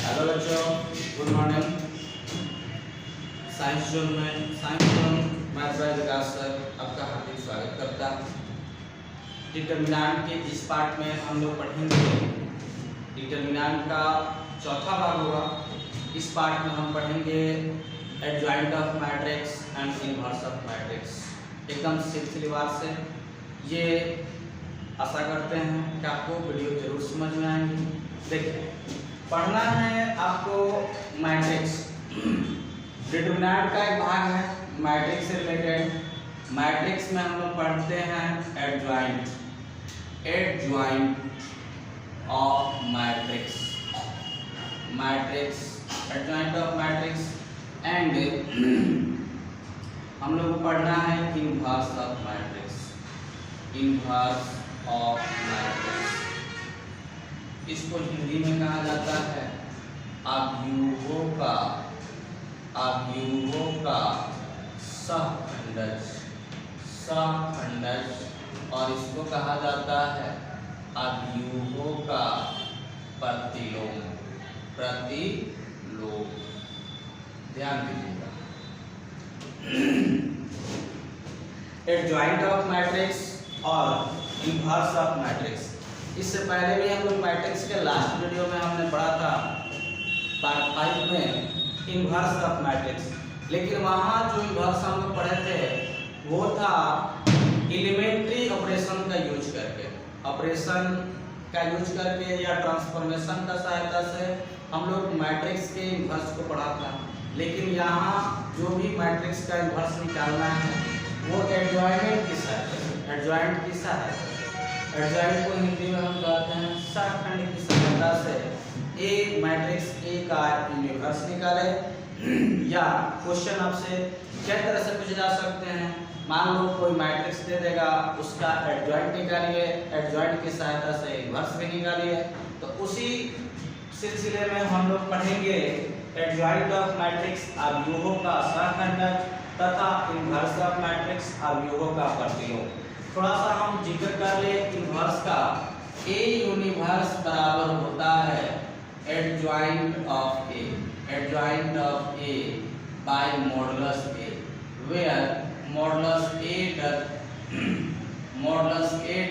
Hello बच्चों, good morning. Science zone math bye विकास sir आपका हार्दिक स्वागत करता है। डिटरमिनेंट के इस पार्ट में हम लोग पढ़ेंगे डिटरमिनेंट का चौथा भाग होगा। इस पार्ट में हम पढ़ेंगे adjoint of matrix and inverse of matrix, एकदम सिलसिलेवार से। ये आशा करते हैं कि आपको वीडियो जरूर समझ में आएंगी। देखिए, पढ़ना है आपको मैट्रिक्स। डिटरमिनेंट का एक भाग है मैट्रिक्स से रिलेटेड। मैट्रिक्स में हम लोग पढ़ते हैं adjoint of matrix, adjoint of matrix and हम लोग को पढ़ना है inverse of matrix, inverse of matrix. इसको हिंदी में कहा जाता है अवयवों का सहखंडज, और इसको कहा जाता है अवयवों का प्रतिलोम। ध्यान दीजिएगा। एडजॉइंट ऑफ मैट्रिक्स और इनवर्स ऑफ मैट्रिक्स। इससे पहले भी हम लोग मैट्रिक्स के लास्ट वीडियो में हमने पढ़ा था पार्ट 5 में इनवर्स ऑफ मैट्रिक्स, लेकिन वहाँ जो इनवर्स हम लोग पढ़े थे वो था एलिमेंट्री ऑपरेशन का यूज करके या ट्रांसफॉर्मेशन का सहायता से हम लोग मैट्रिक्स के इनवर्स को पढ़ा था। लेकिन यहाँ जो भी मैट्रिक्स का इनवर्स निकालना है वो एडजॉइंट की सहायता से, एडजॉइंट को हिंदी में हम कहते हैं सहखंड की सहायता से ए मैट्रिक्स ए का इनवर्स निकाले। या क्वेश्चन आपसे क्या तरह से पूछे जा सकते हैं, मान लो कोई मैट्रिक्स दे देगा, उसका एडजॉइंट निकालिए, एडजॉइंट की सहायता से इनवर्स भी निकालिए। तो उसी सिलसिले में हम लोग पढ़ेंगे एडजॉइंट ऑफ मैट्रिक्स अवयवों का सहखंडज तथा इनवर्स ऑफ मैट्रिक्स अवयवों का प्रतिलोम। थोड़ा सा हम जिक्र कर ले इनवर्स का। ए यूनिवर्स बराबर होता है adjoint of A by modulus A, where modulus A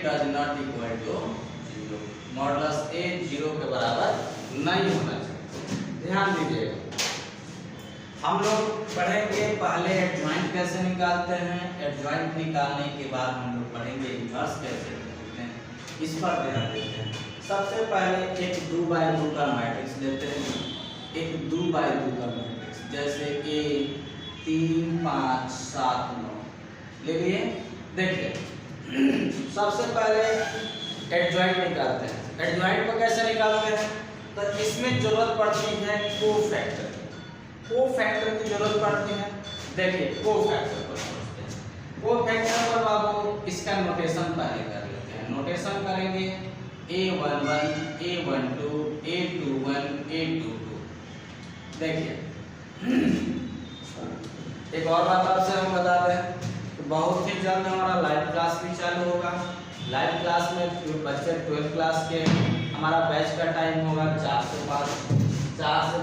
does not equal to 0। Modulus A 0 के बराबर नहीं होना चाहिए। ध्यान दीजिएगा। हम लोग पढ़ेंगे पहले एडजॉइंट कैसे निकालते हैं, एडजॉइंट निकालने के बाद हम लोग पढ़ेंगे इनवर्स कैसे निकालते हैं, इस पर ध्यान देते हैं। सबसे पहले एक 2x2 का मैट्रिक्स लेते हैं, एक 2x2 का मैट्रिक्स, जैसे A 3 5 7 9 ले लिए। देखिए, सबसे पहले एडजॉइंट निकालते हैं। एडजॉइंट को कैसे निकालते हैं, तो इसमें जरूरत पड़ती है कोफैक्टर की जरूरत पड़ती है। देखिए, कोफैक्टर पर बाबू इसका नोटेशन पहले कर लेते हैं। नोटेशन करेंगे A11 A12 A21 A22। देखिए, एक और बात आपसे हम बता दें, बहुत ही जल्द हमारा लाइव क्लास भी चालू होगा। लाइव क्लास में जो बच्चे 12th क्लास के, हमारा बैच का टाइम होगा 4 से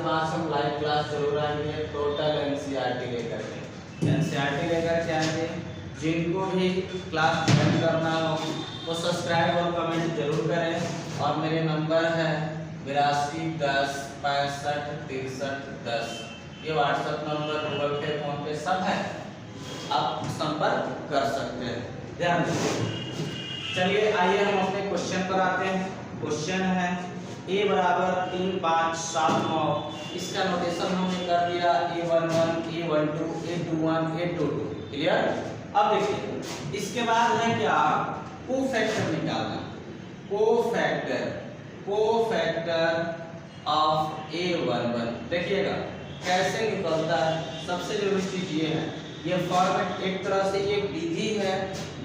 5 हम लाइव क्लास जरूर आएंगे। टोटल एनसीईआरटी लेकर के आएंगे। जिनको भी क्लास ज्वाइन करना हो वो सब्सक्राइब और कमेंट जरूर करें। और मेरे नंबर है 82 10 65 63 10। ये व्हाट्सएप नंबर, गूगल पे, फोन पे सब है, आप संपर्क कर सकते हैं। ध्यान दीजिए। चलिए आइए हम अपने क्वेश्चन पर आते हैं। क्वेश्चन है A बराबर 3 5 7 9। इसका नोटेशन हमने कर दिया A11 A12 A21 A22। Clear. अब देखिए, इसके बाद है क्या, कोफैक्टर निकालना। Cofactor of A11। देखिएगा कैसे निकलता है। सबसे जरूरी चीज ये है, ये फॉर्मेट एक तरह से ये विधि है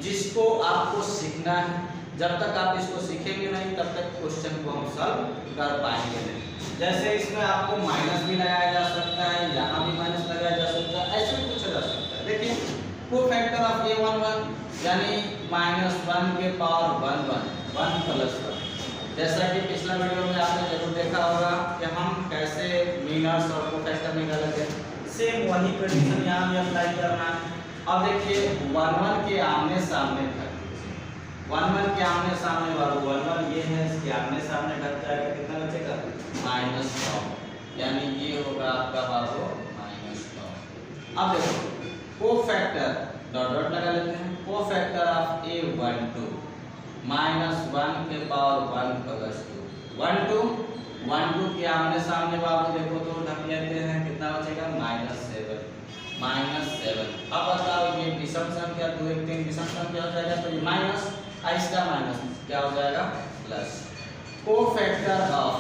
जिसको आपको सीखना है। जब तक आप इसको सीखेंगे नहीं तब तक क्वेश्चन को हम सॉल्व कर पाएंगे नहीं। जैसे इसमें आपको माइनस भी लगाया जा सकता है, यहाँ भी माइनस लगाया जा सकता है, ऐसे भी पूछा जा सकता है। देखिए, कोफैक्टर ऑफ A11 यानी -1 के पावर 1 1 1 + 1। जैसा कि पिछला वीडियो में आपने जरूर देखा होगा कि हम कैसे मीनर्स और कोफैक्टर निकाले थे, सेम वही कंडीशन यहाँ भी अप्लाई करना है। अब देखिए 1 के आमने सामने ढक, 1 के आमने सामने बाबू 1 ये है, इसके आमने सामने ढक जाएगा, कितना बचेगा -9, यानी ये होगा आपका बाबू -9। अब देखो कोफैक्टर डॉट डॉट लगा लेते हैं, कोफैक्टर ऑफ A12 -1 के पावर 1 + 2 1 2 के आमने सामने बाबू देखो तो ढक लेते हैं, कितना बचेगा -7। अब बताओ ये विषम संख्या 2 1 3 विषम संख्या हो जाएगा, तो ये माइनस इसका माइनस क्या हो जाएगा प्लस। कोफैक्टर ऑफ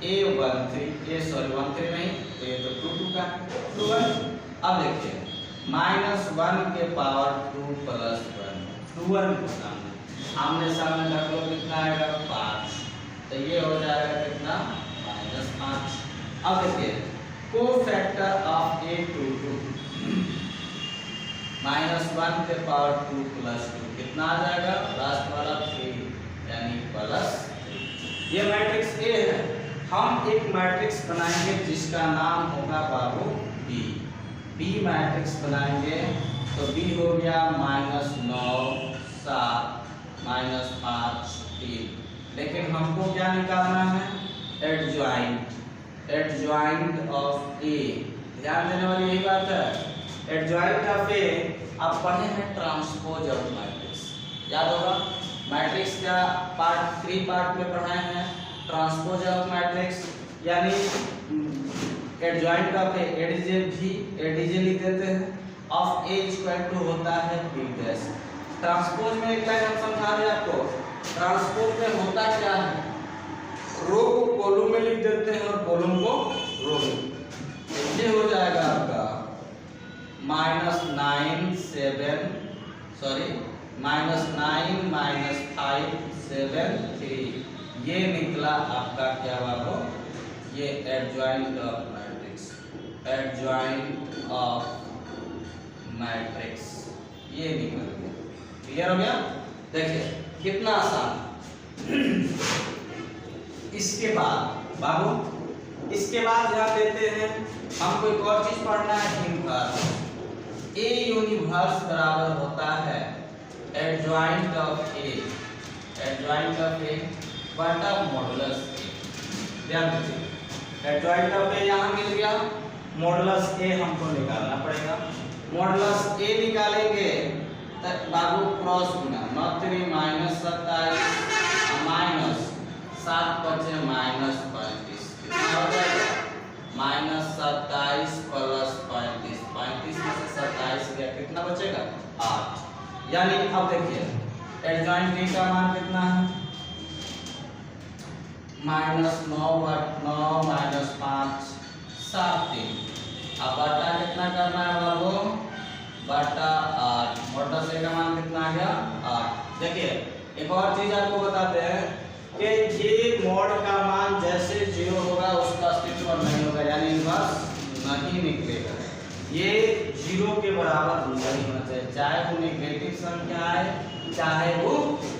A13 नहीं तो ये तो 2 2 का 2 अब देखिए -1 के पावर 2 + 1 2 के सामने आमने सामने रख लो, कितना आएगा 5, तो ये हो जाएगा कितना -5। अब देखिए कोफैक्टर ऑफ A22 -1 के पावर 2 + 2 कितना आ जाएगा लास्ट वाला 3, यानी +3। ये मैट्रिक्स A है। हम एक मैट्रिक्स बनाएंगे जिसका नाम होगा बाबू B मैट्रिक्स बनाएंगे, तो B हो गया -9 7 -5 3। लेकिन हमको क्या निकालना है, एडजॉइंट ऑफ A। ध्यान देने वाली यही बात है, एडजॉइंट ऑफ A आप पढ़े हैं ट्रांसपोज ऑफ मैट्रिक्स, याद होगा मैट्रिक्स का पार्ट 3 पार्ट में पढ़ाए हैं ट्रांसपोज ऑफ मैट्रिक्स, यानी एडजॉइंट ऑफ A एडीजे लिख देते हैं, ऑफ A = होता है B'। ट्रांसपोज में एक लाइन हम समझा दें आपको, ट्रांसपोज में होता क्या है, रो को कॉलम में लिख देते हैं और कॉलम को रो में, ये हो जाएगा आपका -9 -5 7 3। ये निकला आपका क्या बाबू, ये adjoint of matrix, adjoint of matrix ये निकल गया। क्लियर हो गया? देखिए कितना आसान। इसके बाद बाबू, इसके बाद यहाँ देते हैं हमको एक और चीज पढ़ना है, इनवर्स। A यूनिवर्स बराबर होता है एडजॉइंट ऑफ A बटा मॉडुलस A। ध्यान दीजिए एडजॉइंट ऑफ A यहाँ मिल गया, मॉडुलस A हमको निकालना पड़ेगा। मॉडुलस A निकालेंगे तब बाबू क्रॉस गुना 9 3 -27 -7 बचे -35, कितना हो जाएगा -27 + 35 35 में से 27 गया, कितना बचेगा 8। यानी अब देखिए एडजॉइंट A का मान कितना है -9 -5 7 3। अब बटा कितना करना है बाबू, बटा 8। मॉडुलस A का मान कितना आ गया 8। देखिए एक और चीज आपको बताते हैं कि ये मॉड का मान जैसे 0 होगा उसका अस्तित्व नहीं होगा, यानी इनवर्स नहीं निकलेगा। ये 0 के बराबर नहीं होना चाहिए, चाहे वो नेगेटिव संख्या है चाहे वो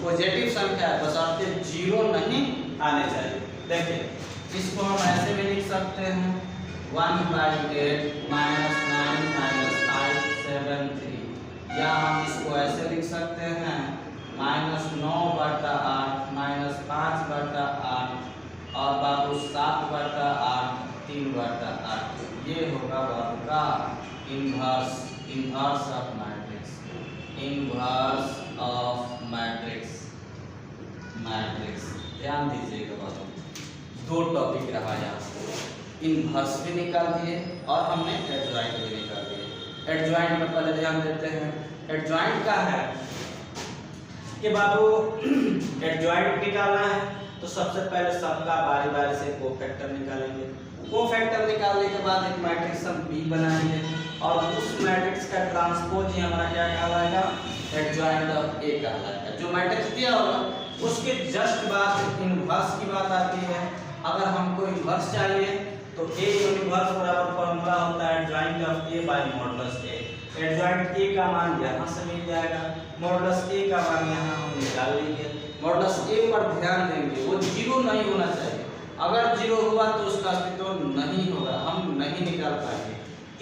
पॉजिटिव संख्या है, बशर्ते 0 नहीं आने चाहिए। देखिए इसको हम ऐसे भी लिख सकते हैं 1/8 -9 -5 7 3, या हम इसको ऐसे लिख सकते हैं -9/8 -5/8 और बाबू 7/8 3/8। ये होगा बाबू का inverse of matrix, inverse of matrix. ध्यान दीजिएगा बाबू, 2 टॉपिक रहा यहाँ, इनवर्स भी निकाल दिए और हमने एडजॉइंट भी निकाल दिए। एडजॉइंट में पहले ध्यान देते हैं, एडजॉइंट का है कि बाबू एडजॉइंट निकालना है तो सबसे पहले सबका बारी बारी से कोफैक्टर निकालेंगे। कोफैक्टर निकालने के बाद एक मैट्रिक्स हम B बनाएंगे और उस मैट्रिक्स का ट्रांसपोज ही हमारा क्या कहलाएगा, एडजॉइंट ऑफ A कहलाएगा। जो मैट्रिक्स दिया होगा उसके जस्ट बाद इनवर्स की बात आती है। अगर हमको इनवर्स चाहिए तो A यूनिवर्स बराबर फॉर्मूला होता है adjoint of A by modulus A। Adjoint A का मान यहाँ से मिल जाएगा, मॉडुलस A का मान यहाँ हम निकाल लेंगे। मॉडुलस A पर ध्यान देंगे, वो 0 नहीं होना चाहिए। अगर जीरो हुआ तो उसका अस्तित्व नहीं होगा, हम नहीं निकाल पाएंगे।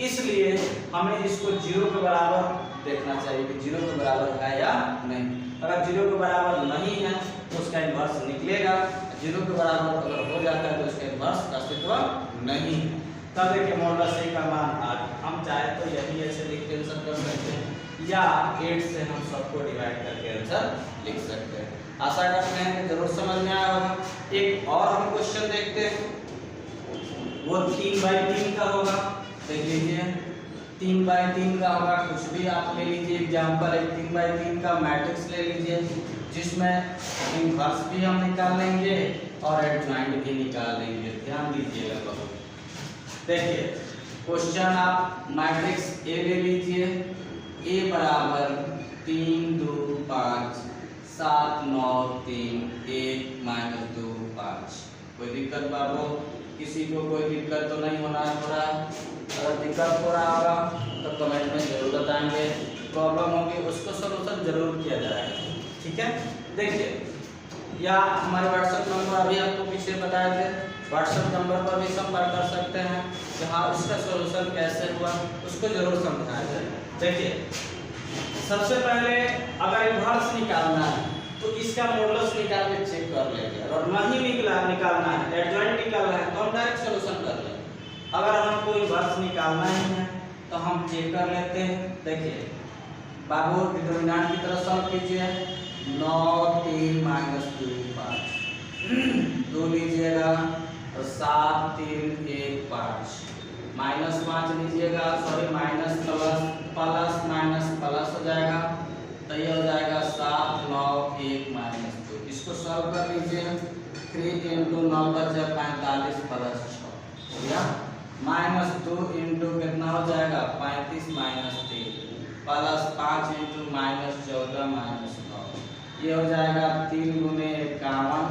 इसलिए हमें इसको जीरो के बराबर देखना चाहिए कि जीरो के बराबर है या नहीं। अगर जीरो के बराबर नहीं है तो उसका इन्वर्स निकलेगा, जीरो के बराबर अगर हो जाता है तो उसका इन्वर्स का अस्तित्व नहीं है। तब देखिए मॉडुलस ए का मान 8, हम चाहे तो यही ऐसे लिख के आंसर कर सकते हैं या 8 से हम सबको डिवाइड करके आंसर लिख सकते हैं। आशा करते हैं कि जरूर समझ में आया होगा। एक और हम क्वेश्चन देखते हैं, वो 3/3 का होगा। देख लीजिए 3/3 का होगा, कुछ भी आप ले लीजिए एग्जाम्पल, एक 3/3 का मैट्रिक्स ले लीजिए जिसमें इनवर्स भी हम निकाल लेंगे और एडजॉइंट भी निकाल लेंगे। ध्यान दीजिएगा बहुत। देखिए क्वेश्चन आप मैट्रिक्स ए ले लीजिए, ए बराबर 3 2 5 7 9 3 1 -2 5। कोई दिक्कत बाबू? किसी को कोई दिक्कत तो नहीं होना है थोड़ा? अगर दिक्कत हो रहा होगा तो कमेंट में जरूर बताएंगे, प्रॉब्लम होगी उसको सलूशन जरूर किया जाएगा। ठीक है, देखिए या हमारे व्हाट्सएप नंबर अभी आपको पीछे बताए थे, व्हाट्सएप नंबर पर भी संपर्क कर सकते हैं कि हाँ उसका सलूशन कैसे हुआ उसको जरूर समझाया जाएगा। देखिए सबसे पहले अगर इन्वर्स निकालना है तो इसका मॉडुलस निकाल के चेक कर लेंगे, और नहीं निकालना है, एडजॉइंट निकालना है तो हम डायरेक्ट सलूशन कर लेंगे। अगर हमको इन्वर्स निकालना ही है तो हम चेक कर लेते हैं। देखिए बाबू डिटरमिनेंट की तरफ सॉल्व कीजिए, 9 3 -2 5 2 लीजिएगा तो 7 3 1 5 -5 लीजिएगा, sorry minus plus minus plus हो जाएगा तो ये हो जाएगा 7 9 1 -2। इसको सॉल्व कर लीजिए, 3 × 9 बचे 45 प्लस 6 हो गया, -2 × कितना हो जाएगा 35 -3 प्लस 5 × -14 -9 ये हो जाएगा 3 × 51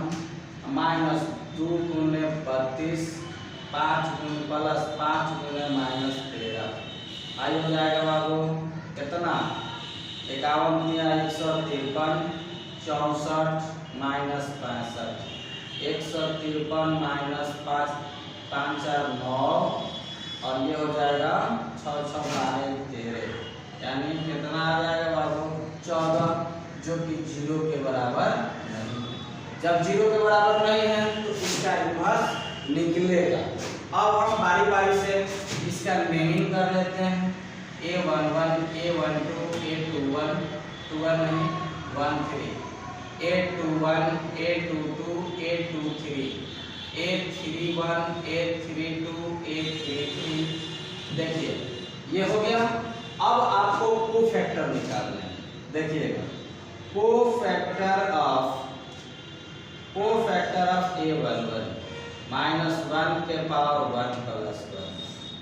-2 × 32 5 प्लस 5 × -13 आई हो जाएगा बाबू कितना 51 दिया 153 64 -65 153 -5 5 4 9 और ये हो जाएगा 6 6 12 13 यानी कितना आ जाएगा बाबू 14, जो कि 0 के बराबर नहीं है। जब 0 के बराबर नहीं है तो इसका इन्वर्स निकलेगा। अब हम बारी बारी से इसका नेमिंग कर लेते हैं, A11 A12 A21 21 नहीं 13 A21 A22 A23 A31 A32 A33। देखिए ये हो गया। अब आपको कोफैक्टर निकालना है। देखिएगा कोफैक्टर ऑफ A11 -1 के पावर 1 + 1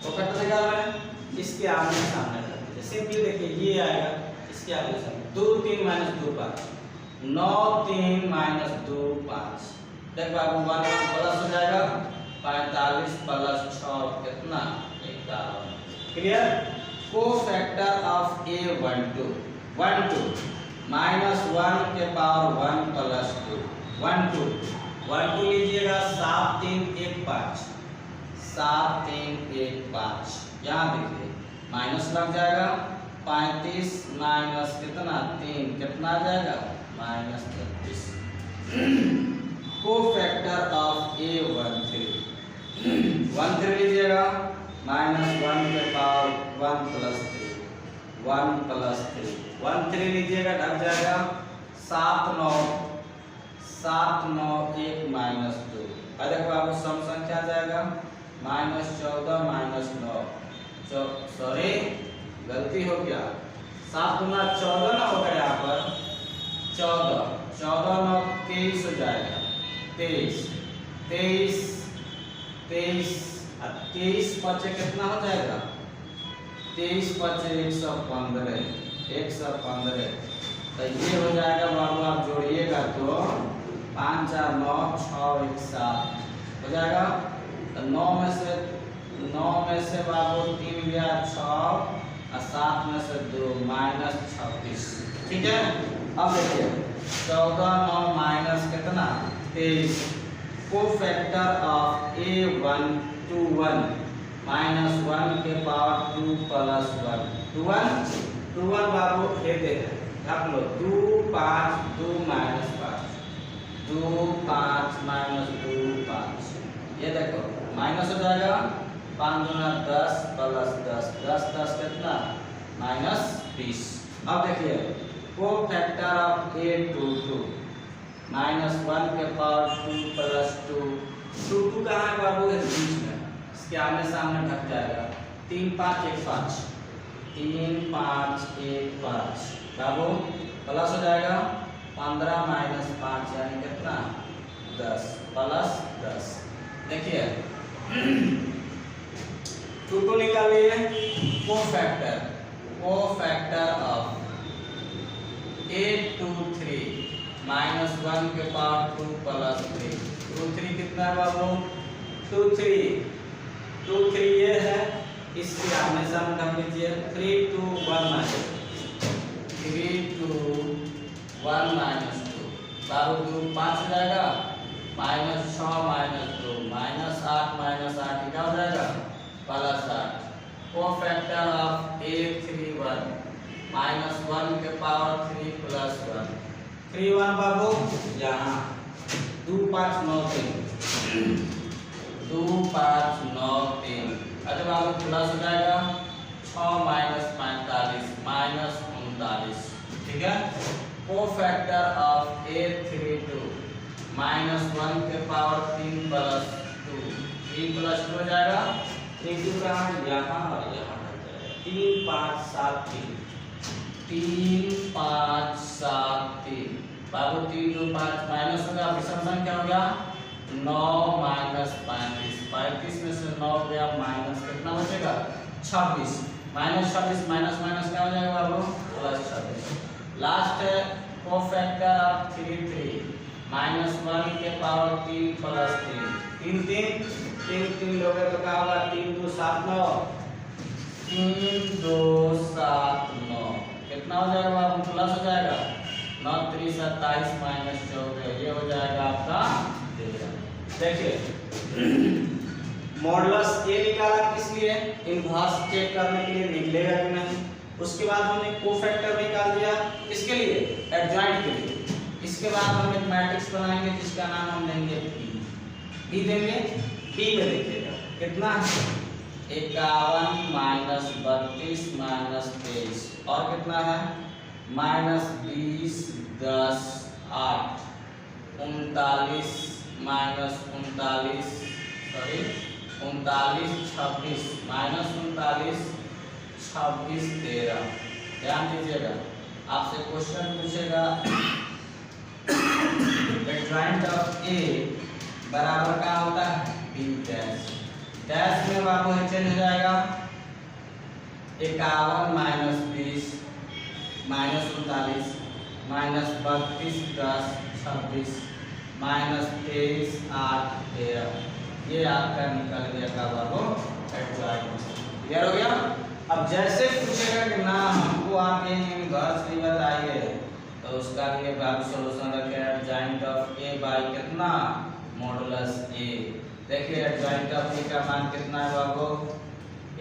कोफैक्टर निकाल रहे हैं, इसके आमने सामने कर दीजिए। सिंपली देखिए ये आएगा, इसके आमने सामने 2 3 -2 5 9 3 -2 5 देख बाबू 1 प्लस हो जाएगा 45 + 6 कितना 51। क्लियर? कोफैक्टर ऑफ A12 -1 के पावर 1 + 2 12 लीजिएगा 7 3 1 5 7 3 1 5 यहाँ देखिए माइनस लग जाएगा 35 माइनस कितना 3 कितना आ जाएगा -33। कोफैक्टर ऑफ A13 लीजिएगा -1 के पावर 1 + 3 1 + 3 13 लीजिएगा ढक जाएगा 7 9 1 -2 देखो आपको सम संख्या आ जाएगा -14 -9 सॉरी गलती हो गया 7 × 14 ना होगा यहाँ पर 14 14 9 23 हो जाएगा 23 बचे कितना हो जाएगा 23 बचे 115 तो ये हो जाएगा बाबू आप जोड़िएगा तो 5 4 9 6 1 7 हो जाएगा। तो 9 में से बाबू 3 गया 6 और 7 में से 2 -26। ठीक है, अब देखिए 14 9 माइनस कितना 23 कोफैक्टर ऑफ a1 2 1 माइनस 1 के पावर 2 प्लस 1 2 1 बाबू ये देखो रख लो 2 5 2 माइनस 5 2 5 माइनस 2 5 ये देखो माइनस हो जाएगा 5 गुना 10 प्लस 10 10 10 कितना माइनस 20। अब देखिए कोफैक्टर ऑफ a2 2 माइनस 1 के पावर 2 प्लस 2 2 कहाँ है बाबू इस बीच में इसके आमने सामने ढक जाएगा 3 5 1 5 3 5 1 5 बाबू प्लस हो जाएगा 15 माइनस 5 यानी कितना 10 प्लस 10। देखिए 2 को निकालिए कोफैक्टर ऑफ a2 3 माइनस 1 के पावर 2 प्लस 3 2 3 कितना है बाबू 2 3 ये है इसके आमने सामने ढक लीजिए 3 2 1 माइनस 3 2 1 माइनस 2 बाबू 2 5 हो जाएगा माइनस 6 माइनस 2 माइनस 8 माइनस 8 क्या हो जाएगा plus 8। Cofactor of a31 minus 1 के पावर 3 प्लस 1 3 1 बाबू यहाँ 2 5 9 3 2 5 9 3 अच्छा बाबू प्लस हो जाएगा 6 माइनस 45 माइनस 39 ठीक है। कोफैक्टर ऑफ a32 माइनस 1 के पावर 3 प्लस 2 3 प्लस 2 हो जाएगा 3 2 कहाँ यहाँ और यहाँ 3 5 7 3 5 7 3 बाबू 3 2 5 माइनस होगा विषम क्या हो गया 9 माइनस 35 में से 9 गया माइनस कितना बचेगा 26 माइनस 26 माइनस माइनस क्या हो जाएगा बाबू प्लस 26। लास्ट है कोफैक्टर ऑफ 3 3 माइनस 1 के पावर 3 प्लस 3 3 लोगे तो क्या होगा 3 2 7 9 3 2 7 9 कितना हो जाएगा बाबू प्लस हो जाएगा 9 3 27 माइनस 14 ये हो जाएगा आपका 13। देखिए मॉडुलस ए निकाला किस लिए इनवर्स चेक करने के लिए निकलेगा कि नहीं। उसके बाद हमने कोफैक्टर निकाल दिया किसके लिए एडजॉइंट के लिए। इसके बाद हम एक मैट्रिक्स बनाएंगे जिसका नाम हम देंगे पी देंगे पी में देखिएगा कितना है 51 माइनस 32 माइनस 23 और कितना है माइनस 20 10 8 39 माइनस 39 सॉरी 39 26 माइनस 39 26 13। ध्यान दीजिएगा आपसे क्वेश्चन पूछेगा एडजॉइंट ऑफ ए बराबर क्या होता है बी डैश डैश में बाबू चेंज हो जाएगा 51 माइनस 20 माइनस 39 माइनस 32 10 26 माइनस 23 8 13 ये आपका निकल गया का बाबू एडजॉइंट। क्लियर हो गया। अब जैसे पूछेगा कि ना हमको आप ये इनवर्स भी बताइए तो उसका लिए बाबू सॉल्यूशन रखें एडजॉइंट ऑफ ए बाय कितना मॉडुलस ए। देखिए एडजॉइंट ऑफ ए का मान कितना है बाबू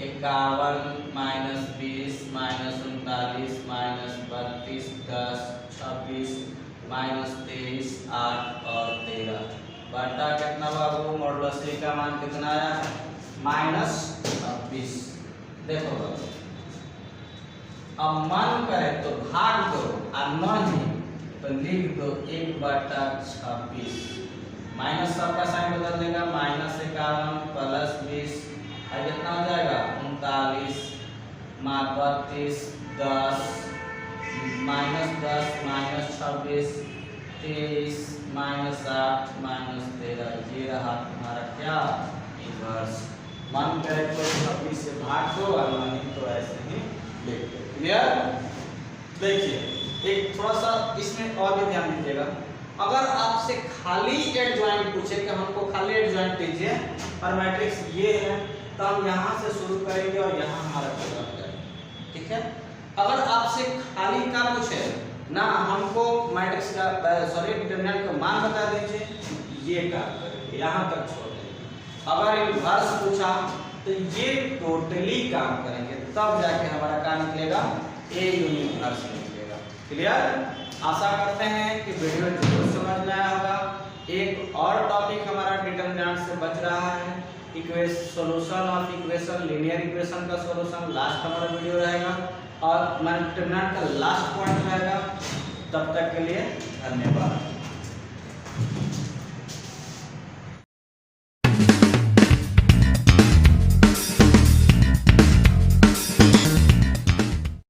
51 माइनस 20 माइनस 39 माइनस 32 10 26 माइनस 23 8 और 13 बटा कितना बाबू मॉडुलस ए का मान कितना आया माइनस 26। देखो बाबू अब मन करे तो भाग दो और नहीं तो लिख दो 1/26 माइनस सबका साइन बदल देगा माइनस 51 प्लस 20 और कितना हो जाएगा 39 32 10 माइनस 10 माइनस 26 23 माइनस 8 माइनस 13 ये रहा तुम्हारा क्या इनवर्स। मन करे तो 26 से भाग दो और नहीं तो ऐसे ही लिख दो। क्लियर। देखिए एक थोड़ा सा इसमें और भी ध्यान दीजिएगा अगर आपसे खाली एडजॉइंट पूछे कि हमको खाली एडजॉइंट दीजिए और मैट्रिक्स ये है तो हम यहाँ से शुरू करेंगे और यहाँ हमारा पूरा हो जाएगा। ठीक है। अगर आपसे खाली का पूछे ना हमको मैट्रिक्स का सॉरी डिटरमिनेंट का मान बता दीजिए ये काम करेंगे यहाँ तक छोड़ देंगे। अगर इनवर्स पूछा तो ये टोटली काम करेंगे, तब जाके हमारा क्या निकलेगा, ए यूनिवर्स निकलेगा। क्लियर। आशा करते हैं कि वीडियो जरूर समझ में आया होगा। एक और टॉपिक हमारा डिटरमिनेंट से बच रहा है, solution of equation, linear equation का सोल्यूशन लास्ट हमारा वीडियो रहेगा और डिटरमिनेंट का लास्ट पॉइंट रहेगा। तब तक के लिए धन्यवाद।